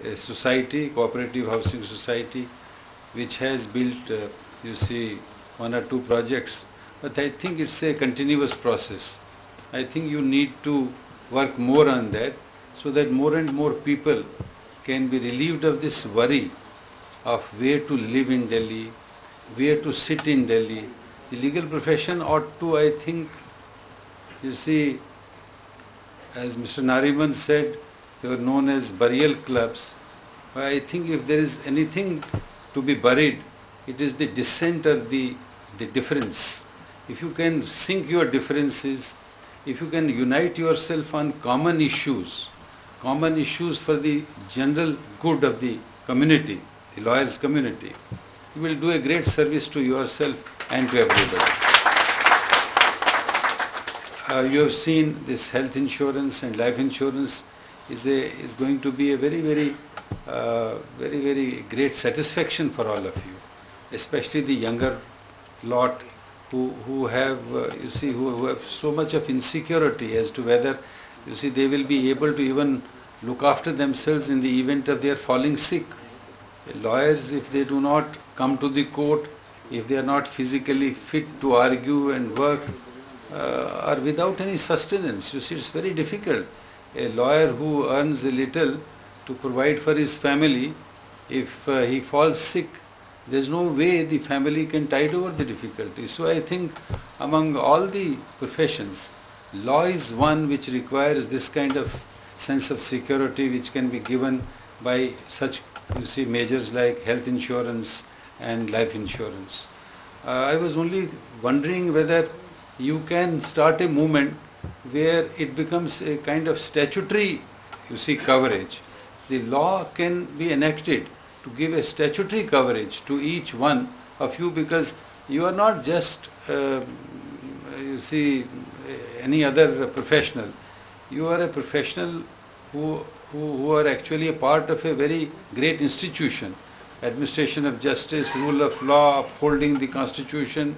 a society, cooperative housing society, which has built, one or two projects. But I think it's a continuous process. I think you need to work more on that so that more and more people can be relieved of this worry of where to live in Delhi, where to sit in Delhi. The legal profession ought to, I think, as Mr. Nariman said, they were known as burial clubs. I think if there is anything to be buried, it is the dissent or the difference. If you can sink your differences, if you can unite yourself on common issues for the general good of the community, the lawyers' community, you will do a great service to yourself and to everybody. You have seen this health insurance and life insurance is going to be a very, very great satisfaction for all of you, especially the younger lot who have who have so much of insecurity as to whether they will be able to even look after themselves in the event of their falling sick. Lawyers, if they do not come to the court, if they are not physically fit to argue and work, are without any sustenance. It's very difficult. A lawyer who earns a little to provide for his family, if he falls sick, there's no way the family can tide over the difficulty. So I think among all the professions, law is one which requires this kind of sense of security which can be given by such measures like health insurance and life insurance. I was only wondering whether you can start a movement where it becomes a kind of statutory coverage. The law can be enacted to give a statutory coverage to each one of you, because you are not just any other professional. You are a professional who are actually a part of a very great institution. Administration of justice, rule of law, upholding the constitution.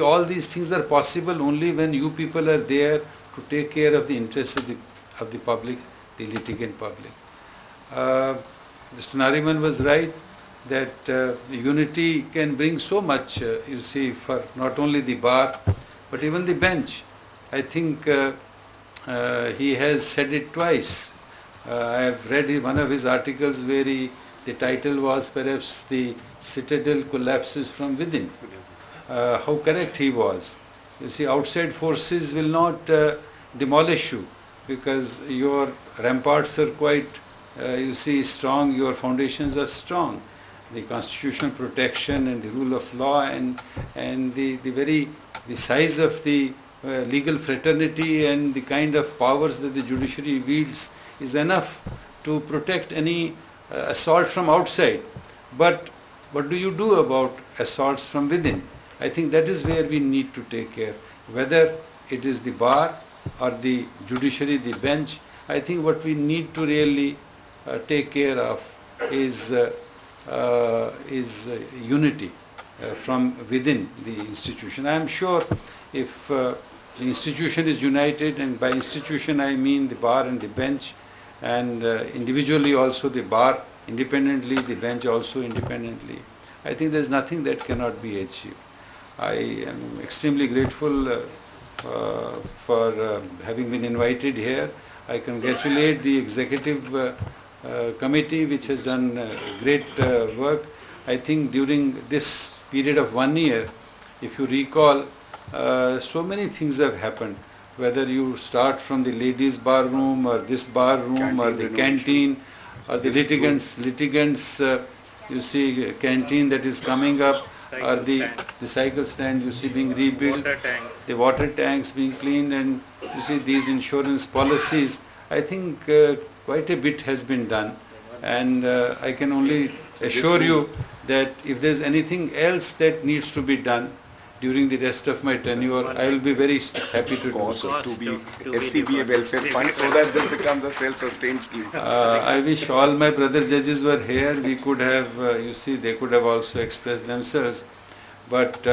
All these things are possible only when you people are there to take care of the interests of the public, the litigant public. Mr. Nariman was right that unity can bring so much, for not only the bar, but even the bench. I think he has said it twice. I have read one of his articles where the title was perhaps "The Citadel Collapses from Within." How correct he was. Outside forces will not demolish you, because your ramparts are quite, strong, your foundations are strong. The constitutional protection and the rule of law and the size of the legal fraternity and the kind of powers that the judiciary wields is enough to protect any assault from outside. But what do you do about assaults from within? I think that is where we need to take care. Whether it is the bar or the judiciary, the bench, I think what we need to really take care of is unity from within the institution. I am sure if the institution is united, and by institution I mean the bar and the bench, and individually also the bar independently, the bench also independently, I think there is nothing that cannot be achieved. I am extremely grateful for having been invited here. I congratulate the executive committee which has done great work. I think during this period of 1 year, if you recall, so many things have happened. Whether you start from the ladies' bar room or this bar room or the canteen or the litigants, canteen that is coming up, or the cycle stand being rebuilt, the water tanks being cleaned, and these insurance policies. I think quite a bit has been done, and I can only assure you that if there is anything else that needs to be done during the rest of my tenure, I will be very happy to do so. To be SCBA welfare fund, so that this becomes a self-sustained scheme. I wish all my brother judges were here. We could have, they could have also expressed themselves. But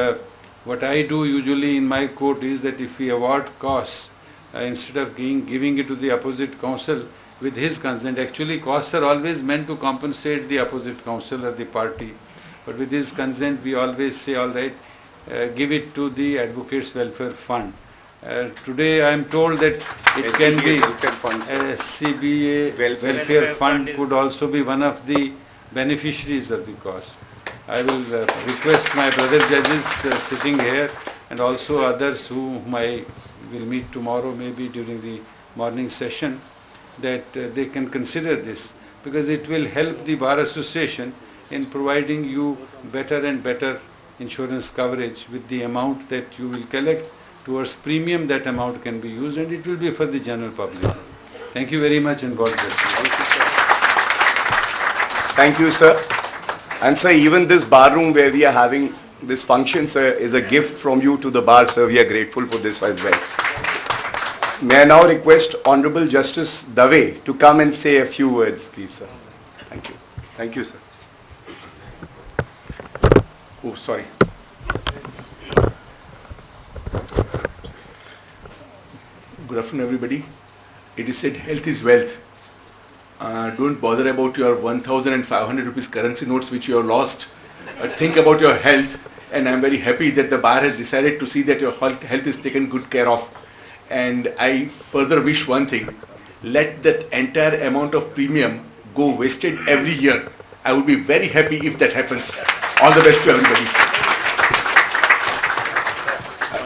what I do usually in my court is that if we award costs, instead of giving it to the opposite counsel, with his consent. Actually, costs are always meant to compensate the opposite counsel or the party. But with his consent, we always say, all right, give it to the Advocates Welfare Fund. Today I am told that it SCBA can be Welfare Fund. SCBA Welfare Fund could also be one of the beneficiaries of the cost. I will request my brother judges sitting here and also others whom I will meet tomorrow, maybe during the morning session, that they can consider this, because it will help the Bar Association in providing you better and better insurance coverage with the amount that you will collect towards premium. That amount can be used and it will be for the general public. Thank you very much and God bless you. Thank you, sir. And sir, even this bar room where we are having this function, sir, is a gift from you to the bar, sir. We are grateful for this as well. May I now request Honorable Justice Dave to come and say a few words, please, sir. Thank you. Thank you, sir. Oh, sorry. Good afternoon, everybody. It is said health is wealth. Don't bother about your 1,500 rupees currency notes which you have lost. Think about your health, and I'm very happy that the bar has decided to see that your health is taken good care of. And I further wish one thing: let that entire amount of premium go wasted every year. I would be very happy if that happens. All the best to everybody.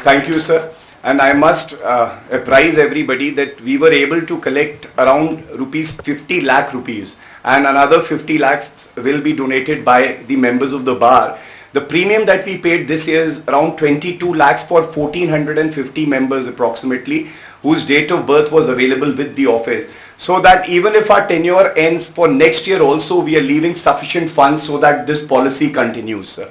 Thank you, sir. And I must apprise everybody that we were able to collect around 50 lakh rupees, and another 50 lakhs will be donated by the members of the bar. The premium that we paid this year is around 22 lakhs for 1450 members approximately, whose date of birth was available with the office. So that even if our tenure ends for next year also, we are leaving sufficient funds so that this policy continues, sir.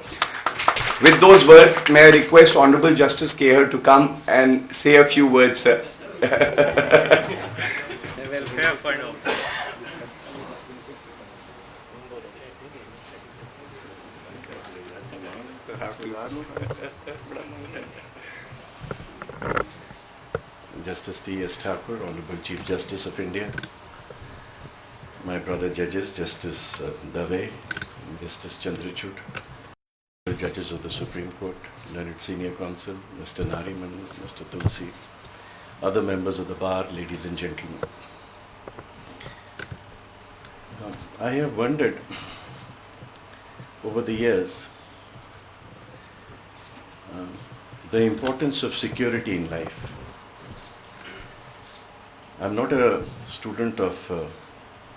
With those words, may I request Honorable Justice Kehar to come and say a few words, sir. Welfare fund also. Justice T.S. Thakur, Honorable Chief Justice of India, my brother judges, Justice Dave, Justice Chandrachud, judges of the Supreme Court, learned senior counsel, Mr. Nariman, Mr. Tulsi, other members of the bar, ladies and gentlemen. I have wondered over the years the importance of security in life. I'm not a student of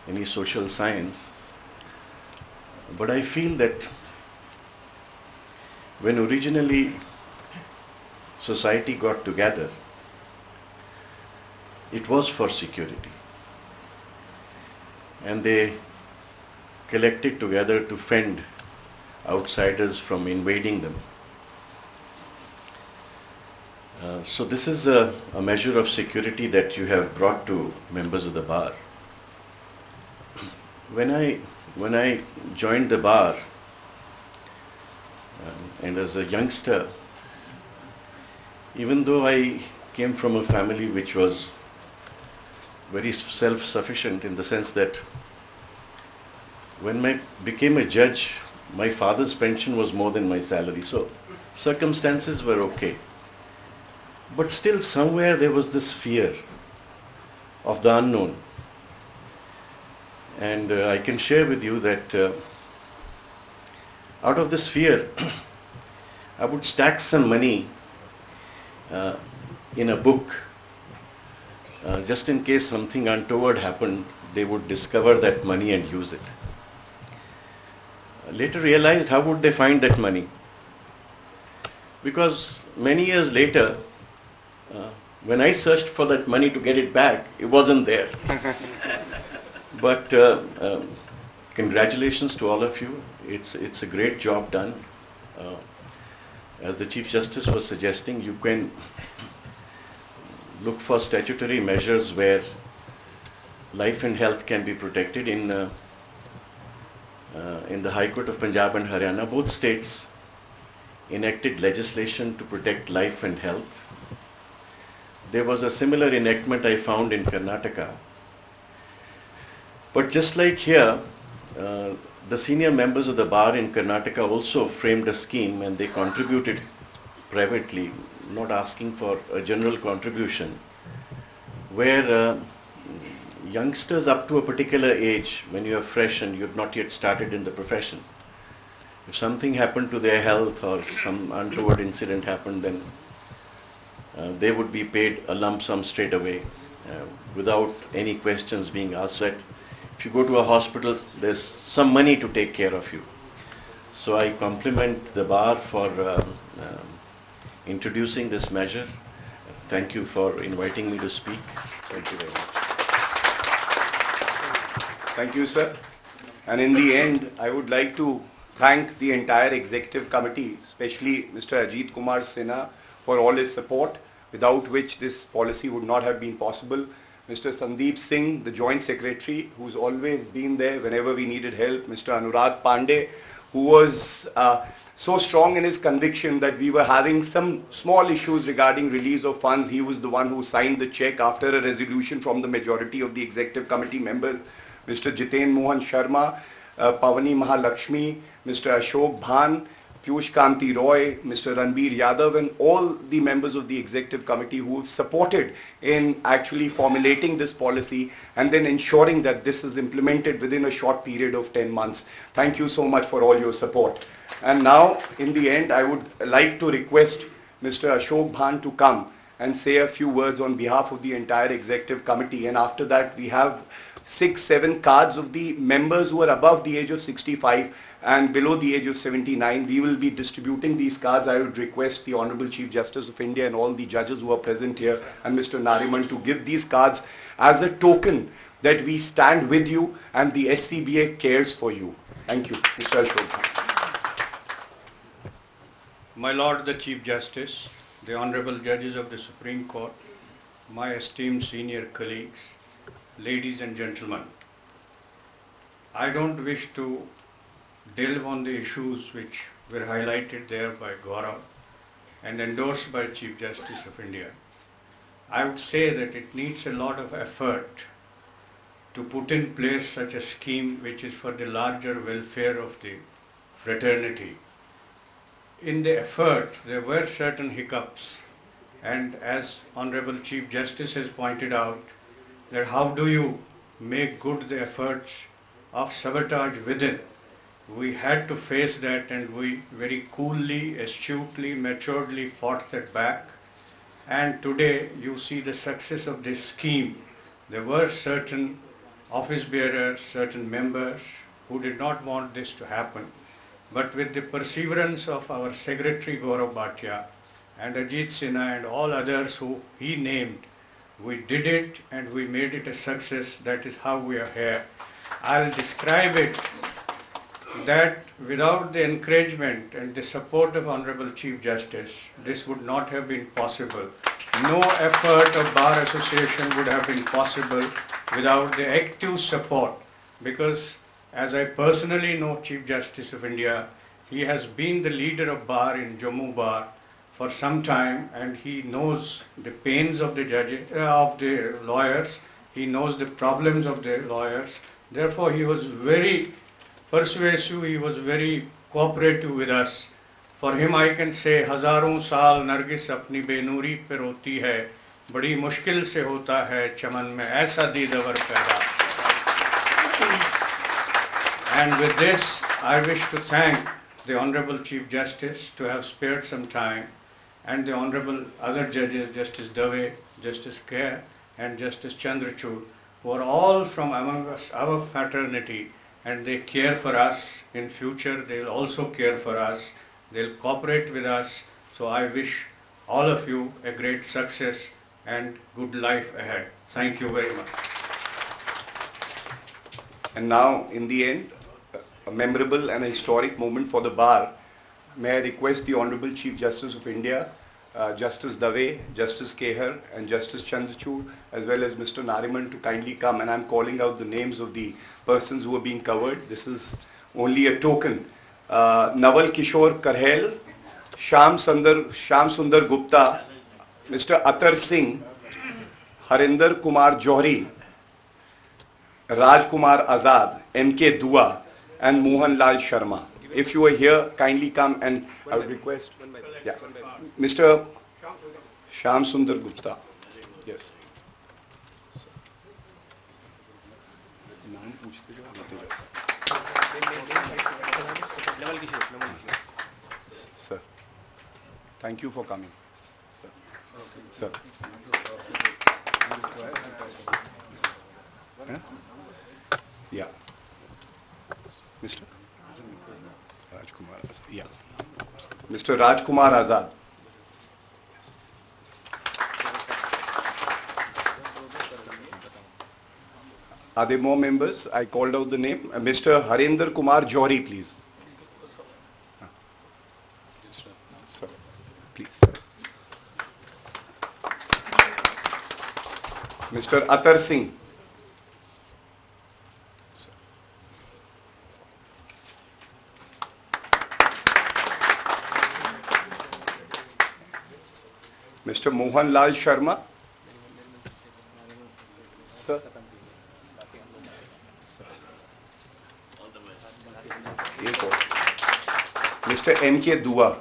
any social science, but I feel that when originally society got together, it was for security. And they collected together to fend outsiders from invading them. So this is a measure of security that you have brought to members of the bar. When I joined the bar, and as a youngster, even though I came from a family which was very self-sufficient in the sense that when I became a judge, my father's pension was more than my salary. So circumstances were okay. But still somewhere there was this fear of the unknown. And I can share with you that out of this fear, I would stack some money in a book, just in case something untoward happened, they would discover that money and use it. Later realized, how would they find that money? Because many years later, when I searched for that money to get it back, it wasn't there. But congratulations to all of you. It's a great job done. As the Chief Justice was suggesting, you can look for statutory measures where life and health can be protected. In the High Court of Punjab and Haryana, both states enacted legislation to protect life and health. There was a similar enactment I found in Karnataka, But just like here, the senior members of the bar in Karnataka also framed a scheme and they contributed privately, not asking for a general contribution, where youngsters up to a particular age, when you are fresh and you have not yet started in the profession, if something happened to their health or some untoward incident happened, then they would be paid a lump sum straight away without any questions being asked. That if you go to a hospital, there's some money to take care of you. So I compliment the bar for introducing this measure. Thank you for inviting me to speak. Thank you very much. Thank you, sir. And in the end, I would like to thank the entire executive committee, especially Mr. Ajit Kumar Sinha, for all his support, without which this policy would not have been possible. Mr. Sandeep Singh, the Joint Secretary, who's always been there whenever we needed help. Mr. Anurag Pandey, who was so strong in his conviction that we were having some small issues regarding release of funds. He was the one who signed the check after a resolution from the majority of the executive committee members. Mr. Jiten Mohan Sharma, Pavani Mahalakshmi, Mr. Ashok Bhan, Piyush Kanti Roy, Mr. Ranbir Yadav, and all the members of the executive committee who have supported in actually formulating this policy and then ensuring that this is implemented within a short period of 10 months. Thank you so much for all your support. And now, in the end, I would like to request Mr. Ashok Bhan to come and say a few words on behalf of the entire executive committee. And after that, we have 6-7 cards of the members who are above the age of 65 and below the age of 79. We will be distributing these cards. I would request the Honorable Chief Justice of India and all the judges who are present here and Mr. Nariman to give these cards as a token that we stand with you and the SCBA cares for you. Thank you, Mr. Ashok. My Lord the Chief Justice, the Honorable Judges of the Supreme Court, my esteemed senior colleagues, ladies and gentlemen, I don't wish to delve on the issues which were highlighted there by Gaurav and endorsed by Chief Justice of India. I would say that it needs a lot of effort to put in place such a scheme which is for the larger welfare of the fraternity. In the effort, there were certain hiccups, and as Honorable Chief Justice has pointed out, that how do you make good the efforts of sabotage within? We had to face that, and we very coolly, astutely, maturedly fought that back. And today you see the success of this scheme. There were certain office bearers, certain members who did not want this to happen. But with the perseverance of our Secretary Gaurav Bhatia and Ajit Sinha and all others who he named, we did it and we made it a success. That is how we are here. I'll describe it that without the encouragement and the support of Honorable Chief Justice, this would not have been possible. No effort of Bar Association would have been possible without the active support, because as I personally know Chief Justice of India, he has been the leader of Bar in Jammu Bar for some time, and he knows the pains of the judges, of the lawyers. He knows the problems of the lawyers. Therefore, he was very persuasive. He was very cooperative with us. For him, I can say, हजारों साल नरगिस अपनी बेनूरी पे रोती है, बड़ी मुश्किल से होता है चमन में ऐसा दीदावर पैदा. And with this, I wish to thank the Honorable Chief Justice to have spared some time, and the Honorable other judges, Justice Dave, Justice Kher, and Justice Chandrachud, who are all from among us, our fraternity, and they care for us. In future, they will also care for us. They will cooperate with us. So I wish all of you a great success and good life ahead. Thank you very much. And now, in the end, a memorable and a historic moment for the bar. May I request the Honorable Chief Justice of India, Justice Dave, Justice Kher, and Justice Chandrachud, as well as Mr. Nariman, to kindly come. And I'm calling out the names of the persons who are being covered. This is only a token. Naval Kishore Karhel, Sham Sundar Gupta, Mr. Atar Singh, Harinder Kumar Johri, Rajkumar Azad, M.K. Dua, and Mohan Lal Sharma. If you are here, kindly come, and I would request, yeah, Mr. Shyam Sundar Gupta. Yes. Sir, thank you for coming. Sir. Huh? Yeah. Mr. Rajkumar Azad. Yeah. Mr. Rajkumar Azad. Are there more members? I called out the name. Mr. Harinder Kumar Johri, please. Sir, please. Mr. Atar Singh. Mr. Mohan Lal Sharma. Sir. Mr. M.K. Dua.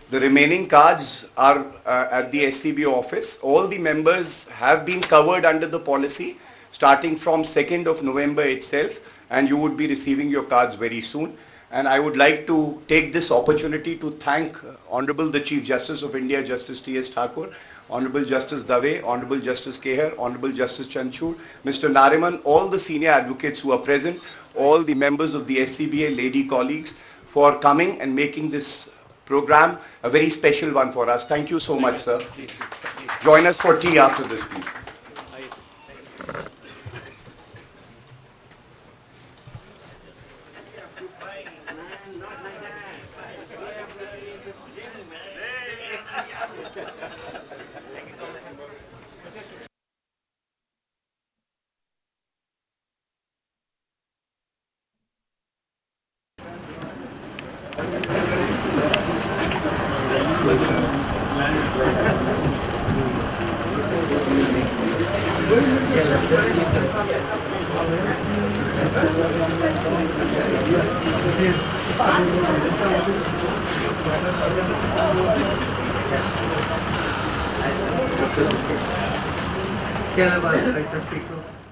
The remaining cards are at the SCBA office. All the members have been covered under the policy starting from 2nd of November itself, and you would be receiving your cards very soon. And I would like to take this opportunity to thank Honorable the Chief Justice of India, Justice T.S. Thakur, Honorable Justice Dave, Honorable Justice Kehar, Honorable Justice Chanchud, Mr. Nariman, all the senior advocates who are present, all the members of the SCBA, lady colleagues, for coming and making this program a very special one for us. Thank you so much, sir. Join us for tea after this, please. क्या बात है, सब ठीक हो?